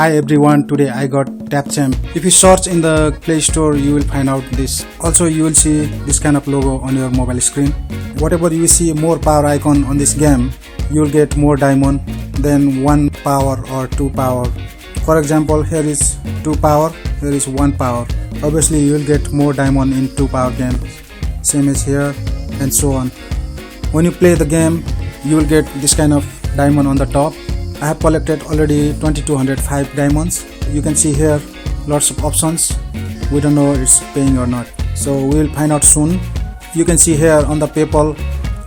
Hi everyone, today I got TapChamp. If you search in the Play Store, you will find out this. Also, you will see this kind of logo on your mobile screen. Whatever you see more power icon on this game, you will get more diamond than 1 power or 2 power. For example, here is 2 power, here is 1 power. Obviously, you will get more diamond in 2 power game. Same as here and so on. When you play the game, you will get this kind of diamond on the top. I have collected already 2205 diamonds. You can see here lots of options. We don't know it's paying or not, so we will find out soon. You can see here on the PayPal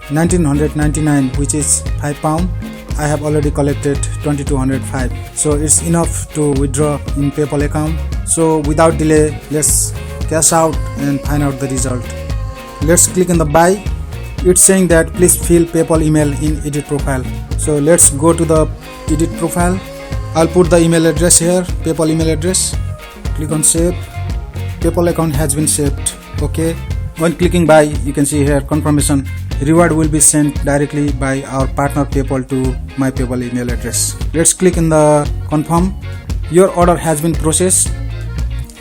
1999, which is £5. I have already collected 2205, so it's enough to withdraw in PayPal account. So without delay, let's cash out and find out the result. Let's click on the buy. It's saying that please fill PayPal email in edit profile. So let's go to the edit profile. I'll put the email address here, PayPal email address. Click on save. PayPal account has been saved. Okay. When clicking buy, you can see here confirmation. Reward will be sent directly by our partner PayPal to my PayPal email address. Let's click in the confirm. Your order has been processed.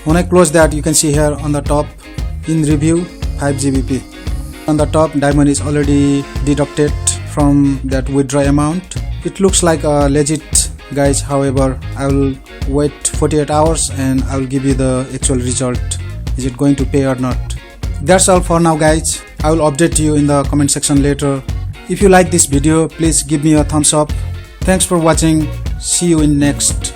When I close that, you can see here on the top in review 5 GBP. On the top, diamond is already deducted from that withdraw amount. It looks like a legit, guys. However, I will wait 48 hours and I will give you the actual result. Is it going to pay or not? That's all for now, guys. I will update you in the comment section later. If you like this video, please give me a thumbs up. Thanks for watching. See you in next